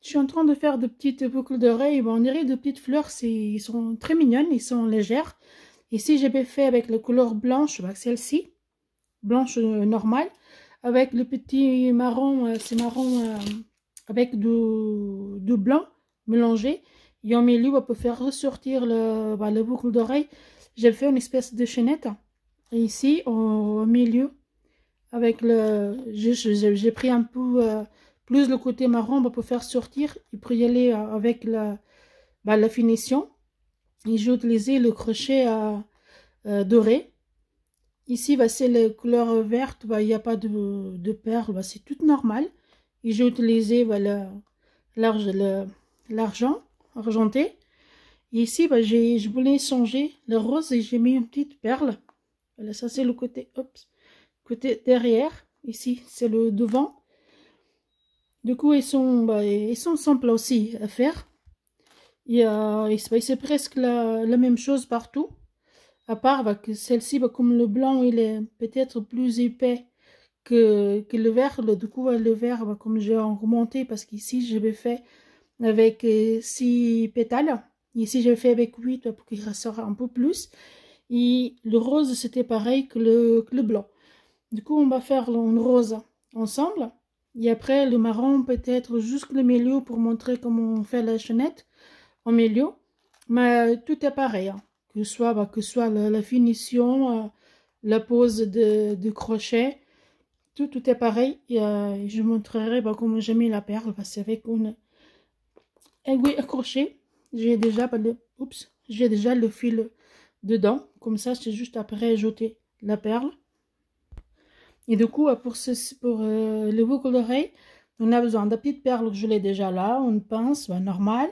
Je suis en train de faire de petites boucles d'oreilles. Bon, on dirait de petites fleurs. Ils sont très mignonnes, ils sont légères. Ici, j'ai fait avec la couleur blanche, bah, celle-ci, blanche normale, avec le petit marron, c'est marron avec du blanc mélangé. Et en milieu, on peut faire ressortir la boucle d'oreille. J'ai fait une espèce de chaînette. Et ici, au milieu, avec j'ai pris un peu plus le côté marron pour faire sortir et pour y aller avec la finition. Et j'ai utilisé le crochet doré. Ici, bah, c'est la couleur verte, bah, il n'y a pas de perles, bah, c'est tout normal. Et j'ai utilisé voilà, l'argent argenté. Et ici, bah, je voulais changer le rose et j'ai mis une petite perle. Voilà, ça c'est le côté, côté derrière. Ici, c'est le devant. Du coup, ils sont simples aussi à faire. Et c'est presque la même chose partout. À part bah, que celle-ci, bah, comme le blanc, il est peut-être plus épais que le vert. Du coup, le vert, bah, comme j'ai remonté, parce qu'ici, j'avais fait avec 6 pétales. Ici, j'avais fait avec 8 pour qu'il ressort un peu plus. Et le rose, c'était pareil que le blanc. Du coup, on va faire le rose ensemble. Et après, le marron, peut-être juste le milieu pour montrer comment on fait la chaînette au milieu. Mais tout est pareil. Hein. Que ce soit la finition, la pose de crochet, tout est pareil. Et je montrerai bah, comment j'ai mis la perle. Parce qu'avec une aiguille accrochée, j'ai déjà le fil dedans. Comme ça, c'est juste après ajouter la perle. Et du coup, pour les boucles d'oreilles, on a besoin de petites perles, je l'ai déjà là, une pince bah, normale,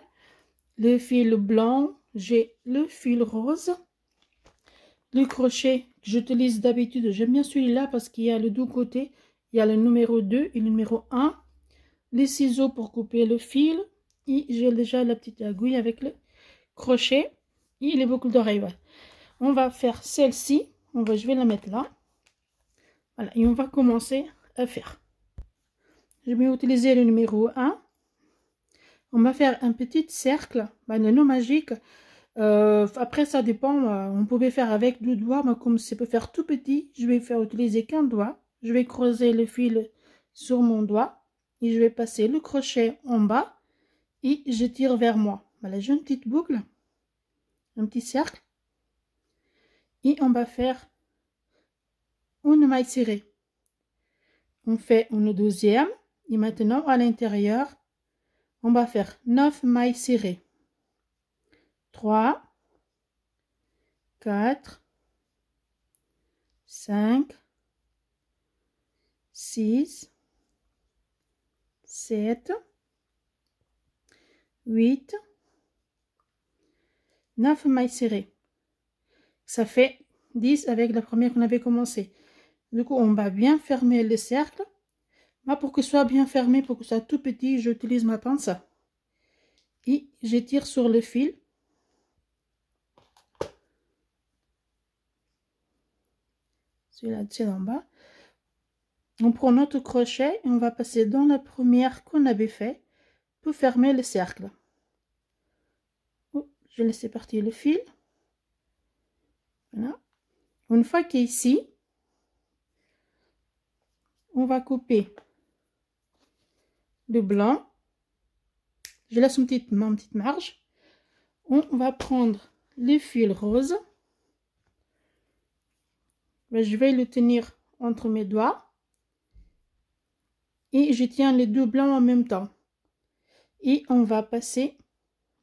le fil blanc, j'ai le fil rose, le crochet que j'utilise d'habitude, j'aime bien celui-là parce qu'il y a les deux côtés, il y a le numéro 2 et le numéro 1, les ciseaux pour couper le fil, et j'ai déjà la petite aiguille avec le crochet et les boucles d'oreilles. Voilà. On va faire celle-ci, je vais la mettre là. Voilà, et on va commencer à faire. Je vais utiliser le numéro 1. On va faire un petit cercle, le nœud magique. Après, ça dépend. On pouvait faire avec 2 doigts, mais comme ça peut faire tout petit, je vais faire utiliser qu'un doigt. Je vais creuser le fil sur mon doigt et je vais passer le crochet en bas et je tire vers moi. Voilà, j'ai une petite boucle, un petit cercle et on va faire une maille serrée. On fait une deuxième et maintenant à l'intérieur, on va faire 9 mailles serrées. 3, 4, 5, 6, 7, 8, 9 mailles serrées. Ça fait 10 avec la première qu'on avait commencé. Du coup, on va bien fermer le cercle. Moi, pour que ce soit bien fermé, pour que ce soit tout petit, j'utilise ma pince. Et j'étire sur le fil. Celui-là, c'est en bas. On prend notre crochet et on va passer dans la première qu'on avait fait pour fermer le cercle. Je laisse partir le fil. Voilà. Une fois qu'ici, on va couper le blanc. Je laisse ma petite marge. On va prendre le fil rose. Je vais le tenir entre mes doigts. Et je tiens les 2 blancs en même temps. Et on va passer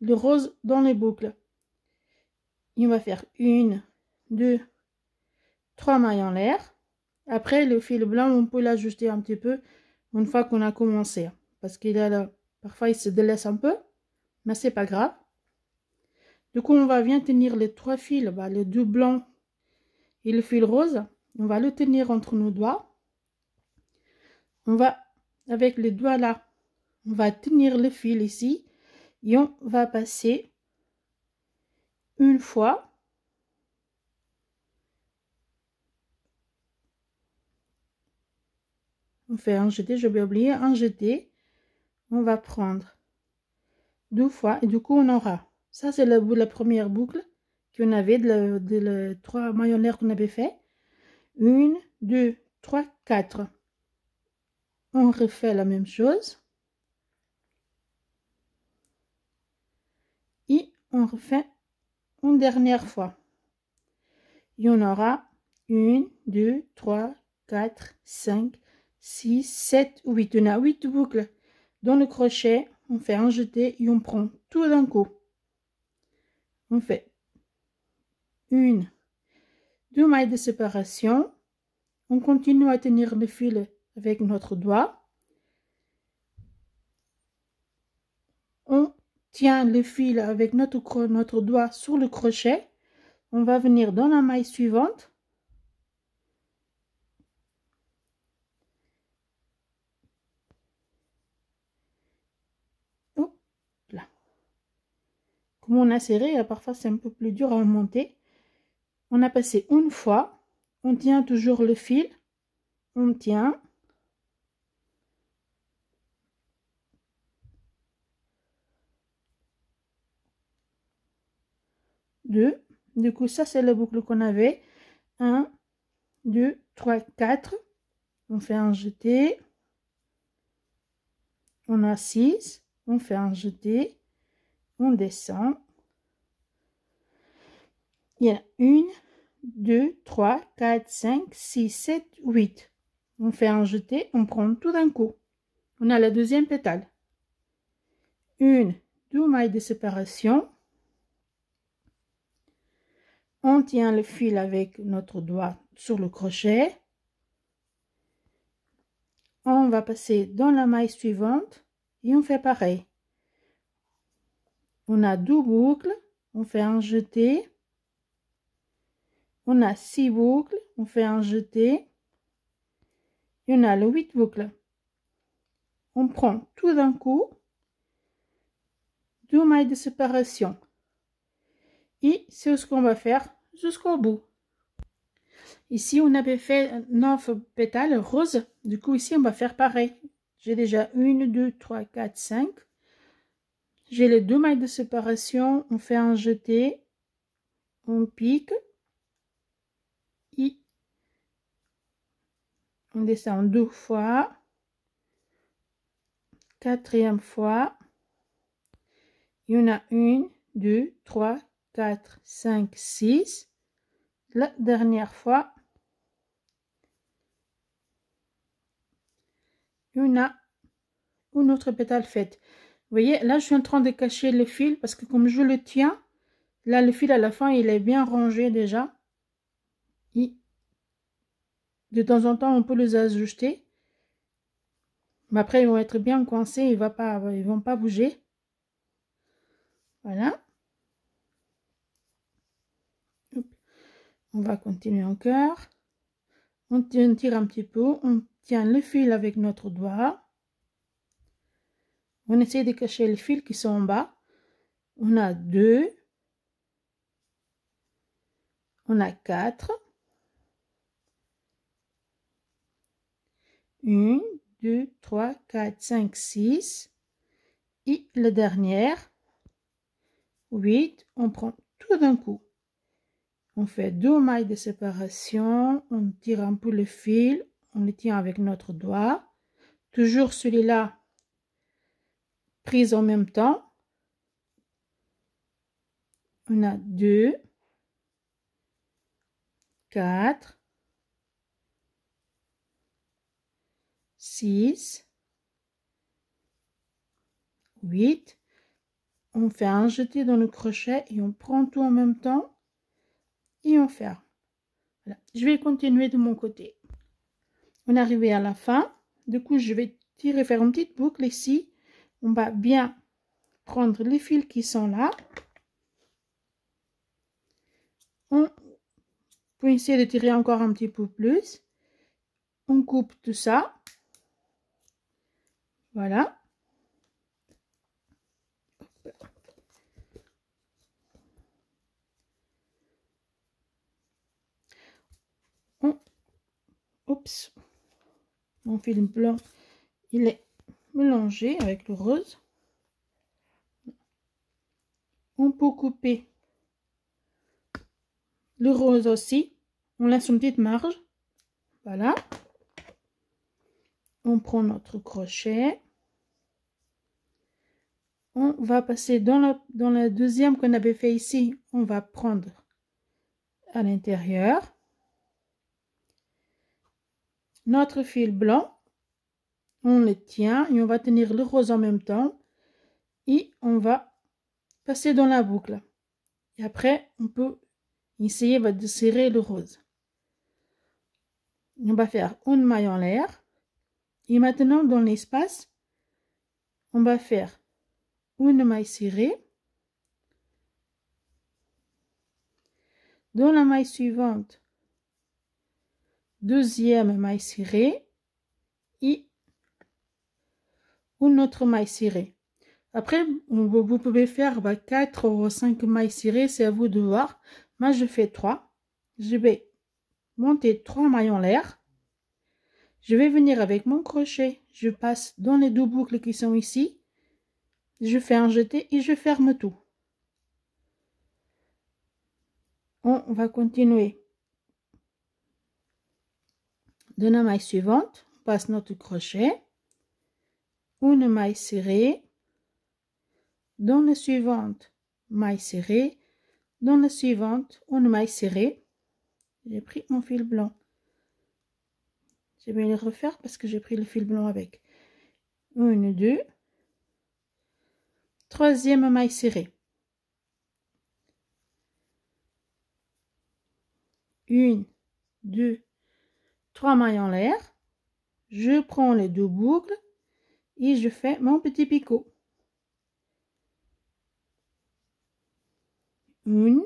le rose dans les boucles. Et on va faire 1, 2, 3 mailles en l'air. Après, le fil blanc, on peut l'ajuster un petit peu une fois qu'on a commencé. Parce qu'il a là, parfois il se délaisse un peu, mais c'est pas grave. Du coup, on va bien tenir les 3 fils, les 2 blancs et le fil rose. On va le tenir entre nos doigts. On va, avec les doigts là, on va tenir le fil ici. Et on va passer une fois. On fait un jeté, je vais oublier un jeté. On va prendre 2 fois et du coup on aura, ça c'est la première boucle qu'on avait de la 3 mailles en l'air qu'on avait fait. 1, 2, 3, 4. On refait la même chose et on refait une dernière fois. Il y en aura 1, 2, 3, 4, 5, 6, 7, 8. On a 8 boucles. Dans le crochet, on fait un jeté et on prend tout d'un coup. On fait 1, 2 mailles de séparation. On continue à tenir le fil avec notre doigt. On tient le fil avec notre doigt sur le crochet. On va venir dans la maille suivante. Oh, là. Comme on a serré, parfois c'est un peu plus dur à monter. On a passé une fois. On tient toujours le fil. On tient. Deux. Du coup, ça c'est la boucle qu'on avait. 1, 2, 3, 4. On fait un jeté. On a 6. On fait un jeté. On descend. Il y a 1, 2, 3, 4, 5, 6, 7, 8. On fait un jeté. On prend tout d'un coup. On a la deuxième pétale. 1, 2 mailles de séparation. On tient le fil avec notre doigt sur le crochet. On va passer dans la maille suivante et on fait pareil. On a 2 boucles, on fait un jeté. On a 6 boucles, on fait un jeté. Et on a les 8 boucles. On prend tout d'un coup 2 mailles de séparation. Et c'est ce qu'on va faire jusqu'au bout. Ici, on avait fait 9 pétales roses. Du coup, ici, on va faire pareil. J'ai déjà 1, 2, 3, 4, 5. J'ai les 2 mailles de séparation. On fait un jeté. On pique. Et on descend 2 fois. 4e fois. Il y en a 1, 2, 3, 4, 5, 6. La dernière fois. Il y en a une autre pétale faite. Vous voyez, là, je suis en train de cacher le fil parce que comme je le tiens, là, le fil à la fin, il est bien rangé déjà. Et de temps en temps, on peut les ajuster. Mais après, ils vont être bien coincés, ils vont pas bouger. Voilà. Hop. On va continuer encore. On tire un petit peu, on tient le fil avec notre doigt. On essaie de cacher les fils qui sont en bas. On a 2. On a 4. 1, 2, 3, 4, 5, 6. Et la dernière, 8. On prend tout d'un coup. On fait 2 mailles de séparation. On tire un peu le fil. On le tient avec notre doigt. Toujours celui-là prise en même temps. On a 2, 4, 6, 8. On fait un jeté dans le crochet et on prend tout en même temps et on ferme. Voilà. Je vais continuer de mon côté. On est arrivé à la fin. Du coup, je vais tirer, faire une petite boucle ici. On va bien prendre les fils qui sont là. On peut essayer de tirer encore un petit peu plus. On coupe tout ça. Voilà. Oups, mon film blanc, il est mélangé avec le rose. On peut couper le rose aussi. On laisse une petite marge. Voilà. On prend notre crochet. On va passer dans la deuxième qu'on avait fait ici. On va prendre à l'intérieur notre fil blanc. On le tient et on va tenir le rose en même temps. Et on va passer dans la boucle. Et après, on peut essayer de serrer le rose. On va faire une maille en l'air. Et maintenant, dans l'espace, on va faire une maille serrée. Dans la maille suivante, deuxième maille serrée et une autre maille serrée. Après, vous pouvez faire 4 ou 5 mailles serrées, c'est à vous de voir. Moi, je fais 3. Je vais monter 3 mailles en l'air. Je vais venir avec mon crochet. Je passe dans les 2 boucles qui sont ici. Je fais un jeté et je ferme tout. On va continuer. Dans la maille suivante, on passe notre crochet. Une maille serrée. Dans la suivante, maille serrée. Dans la suivante, une maille serrée. J'ai pris mon fil blanc. Je vais le refaire parce que j'ai pris le fil blanc avec. 1, 2. Troisième maille serrée. 1, 2, 3 mailles en l'air. Je prends les 2 boucles et je fais mon petit picot. 1,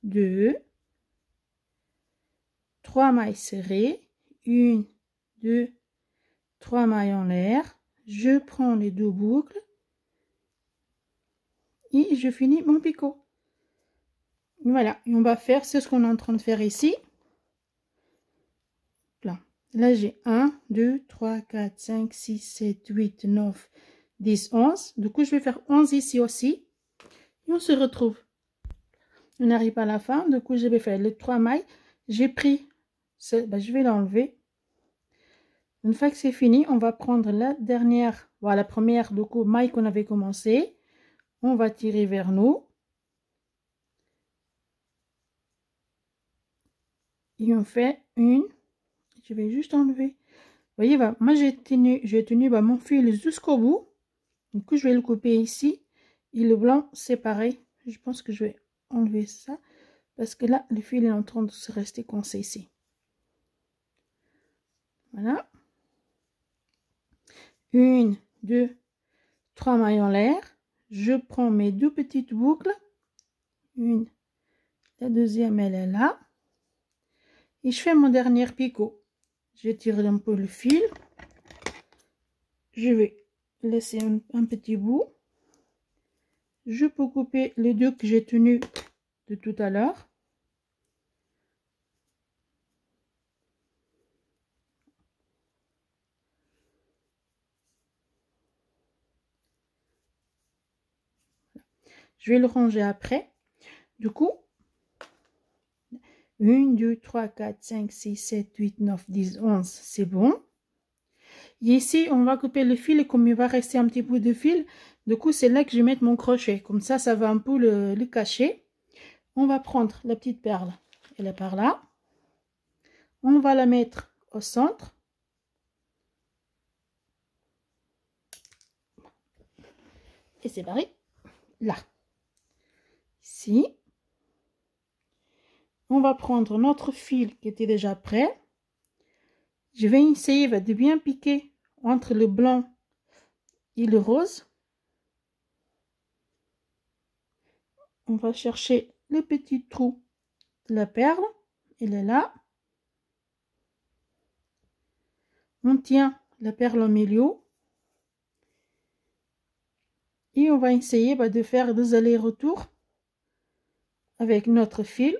2, 3 mailles serrées. 1, 2, 3 mailles en l'air. Je prends les 2 boucles et je finis mon picot. Voilà, et on va faire, c'est ce qu'on est en train de faire ici. Là, j'ai 1, 2, 3, 4, 5, 6, 7, 8, 9, 10, 11. Du coup, je vais faire 11 ici aussi. Et on se retrouve. On arrive à la fin. Du coup, je vais faire les 3 mailles. J'ai pris, je vais l'enlever. Une fois que c'est fini, on va prendre la dernière, voilà, la première du coup, maille qu'on avait commencé. On va tirer vers nous. Et on fait une. Je vais juste enlever. Vous voyez, moi j'ai tenu mon fil jusqu'au bout. Du coup, je vais le couper ici. Et le blanc, c'est pareil. Je pense que je vais enlever ça. Parce que là, le fil est en train de se rester coincé ici. Voilà. 1, 2, 3 mailles en l'air. Je prends mes 2 petites boucles. Une. La deuxième, elle est là. Et je fais mon dernier picot. Je tire un peu le fil. Je vais laisser un petit bout. Je peux couper les 2 que j'ai tenus de tout à l'heure. Je vais le ranger après. Du coup, 1, 2, 3, 4, 5, 6, 7, 8, 9, 10, 11, c'est bon. Et ici, on va couper le fil et comme il va rester un petit bout de fil, du coup, c'est là que je vais mettre mon crochet. Comme ça va un peu le cacher. On va prendre la petite perle, elle est par là. On va la mettre au centre. Et c'est pareil, là. Ici. On va prendre notre fil qui était déjà prêt. Je vais essayer de bien piquer entre le blanc et le rose. On va chercher le petit trou de la perle. Il est là. On tient la perle au milieu. Et on va essayer de faire des allers-retours avec notre fil.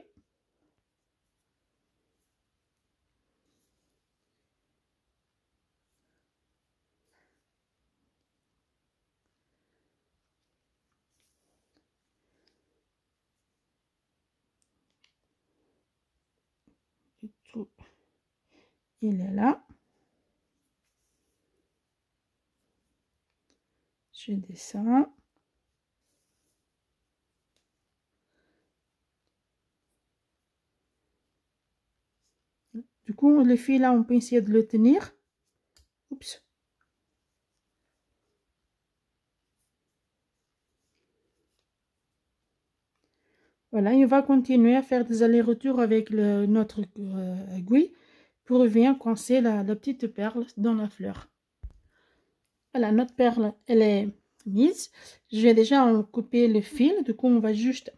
trou, il est là. Je descends. Du coup, le fil là, on peut essayer de le tenir. Oups. Voilà, et on va continuer à faire des allers-retours avec notre aiguille pour bien coincer la petite perle dans la fleur. Voilà, notre perle, elle est mise. Je vais déjà en couper le fil. Du coup, on va juste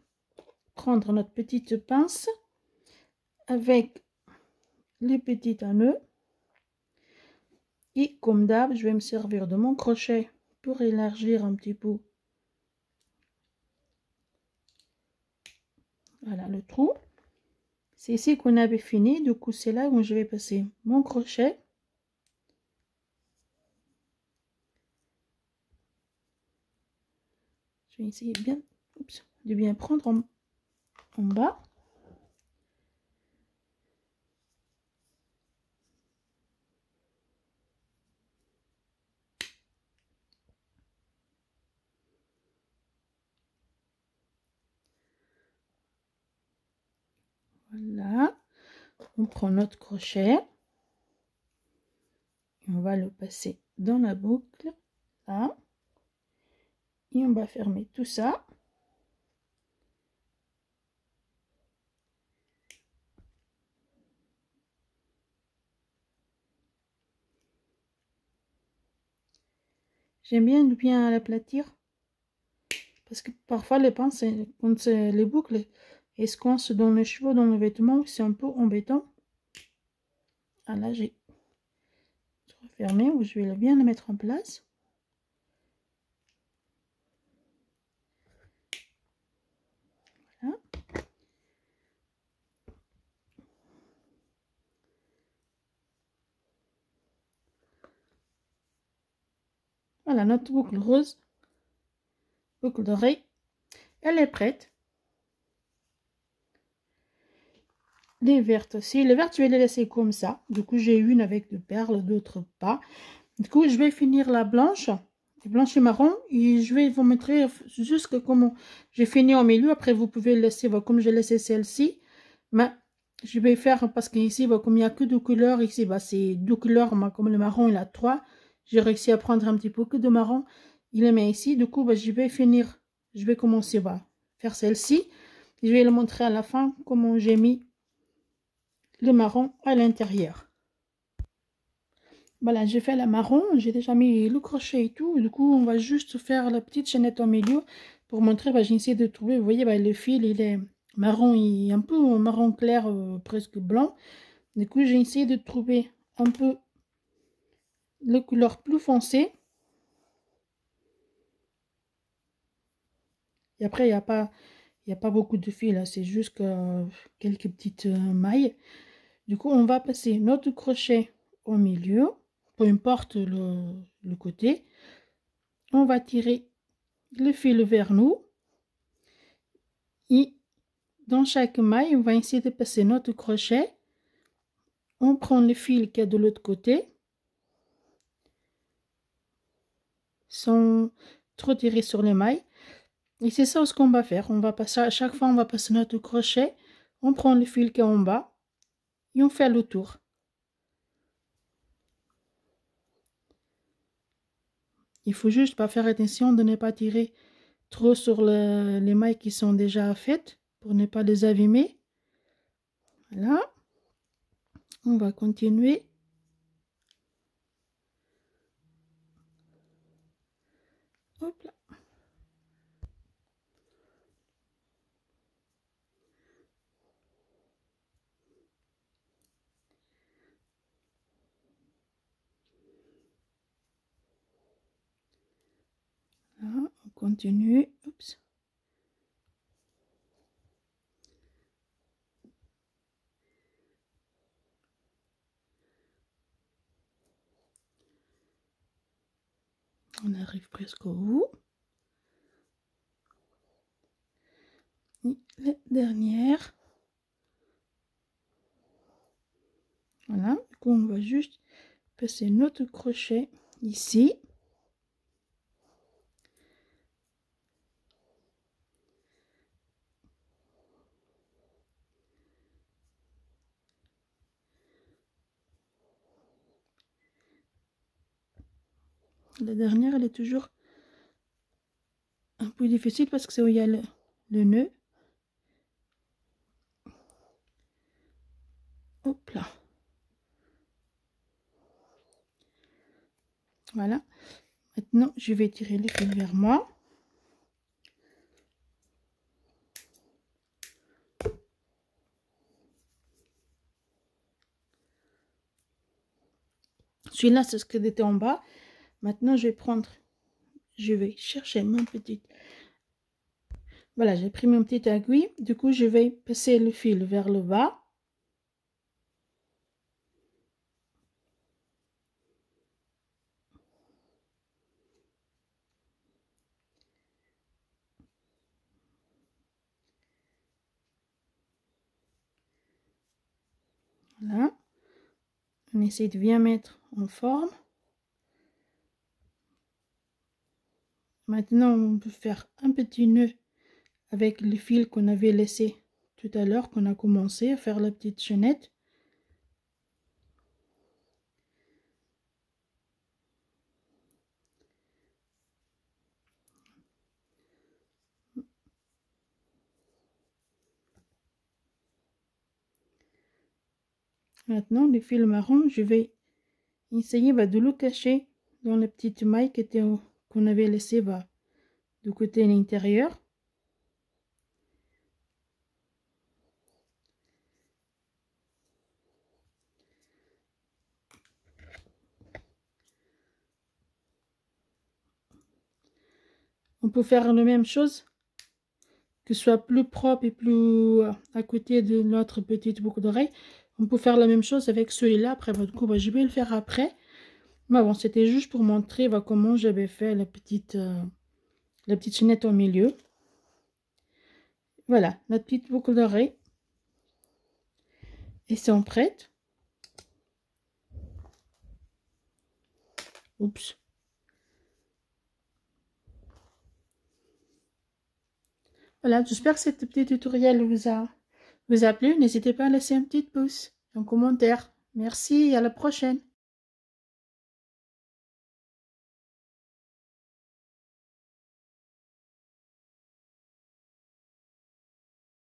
prendre notre petite pince avec les petits nœuds. Et comme d'hab, je vais me servir de mon crochet pour élargir un petit peu. Voilà le trou. C'est ici qu'on avait fini. Du coup, c'est là où je vais passer mon crochet. Je vais essayer bien, de bien prendre en bas. Voilà. On prend notre crochet. Et on va le passer dans la boucle. Là. Et on va fermer tout ça. J'aime bien l'aplatir. Parce que parfois les pinces, quand les boucles elles se coincent dans les cheveux, dans le vêtement, c'est un peu embêtant. Ah là, j'ai refermé, où je vais bien le mettre en place. Voilà. Voilà, notre boucle rose, boucle d'oreille, elle est prête. Les vertes aussi. Les vertes, je vais les laisser comme ça. Du coup, j'ai une avec de perles, d'autres pas. Du coup, je vais finir la blanche et marron. Et je vais vous montrer juste comment j'ai fini au milieu. Après, vous pouvez laisser, comme j'ai laissé celle-ci. Mais je vais faire, parce qu'ici, comme il n'y a que deux couleurs, ici, c'est deux couleurs. Comme le marron, il a trois. J'ai réussi à prendre un petit peu que de marron. Il les met ici. Du coup, je vais finir. Je vais commencer à faire celle-ci. Je vais le montrer à la fin comment j'ai mis le marron à l'intérieur. Voilà, j'ai fait la marron, j'ai déjà mis le crochet et tout. Du coup, on va juste faire la petite chaînette au milieu pour montrer. J'ai essayé de trouver, vous voyez, le fil, il est marron, il est un peu marron clair, presque blanc. Du coup, j'ai essayé de trouver un peu la couleur plus foncée. Et après, il n'y a pas beaucoup de fil, c'est juste quelques petites mailles. Du coup, on va passer notre crochet au milieu, peu importe le côté. On va tirer le fil vers nous. Et dans chaque maille, on va essayer de passer notre crochet. On prend le fil qui est de l'autre côté. Sans trop tirer sur les mailles. Et c'est ça ce qu'on va faire. On va passer, à chaque fois, on va passer notre crochet. On prend le fil qui est en bas. Et on fait le tour. Il faut juste pas faire attention de ne pas tirer trop sur les mailles qui sont déjà faites pour ne pas les abîmer. Voilà. On va continuer. Hop là. Là, on continue. Oups. On arrive presque au bout. Et la dernière. Voilà, du coup on va juste passer notre crochet ici. La dernière, elle est toujours un peu difficile parce que c'est où il y a le nœud. Hop là. Voilà. Maintenant, je vais tirer le fil vers moi. Celui-là, c'est ce qui était en bas. Maintenant, je vais chercher mon petit. Voilà, j'ai pris mon petit aiguille. Du coup, je vais passer le fil vers le bas. Voilà. On essaie de bien mettre en forme. Maintenant, on peut faire un petit nœud avec le fil qu'on avait laissé tout à l'heure, qu'on a commencé à faire la petite chaînette. Maintenant, le fil marron, je vais essayer de le cacher dans la petite maille qu'on avait laissé du côté l'intérieur. On peut faire la même chose, que ce soit plus propre et plus à côté de notre petite boucle d'oreille. On peut faire la même chose avec celui-là. Après, du coup, je vais le faire après. Mais bon, c'était juste pour montrer comment j'avais fait la petite chaînette au milieu. Voilà, notre petite boucle d'oreille. Et sont prêtes. Oups. Voilà, j'espère que ce petit tutoriel vous a plu. N'hésitez pas à laisser un petit pouce, un commentaire. Merci et à la prochaine.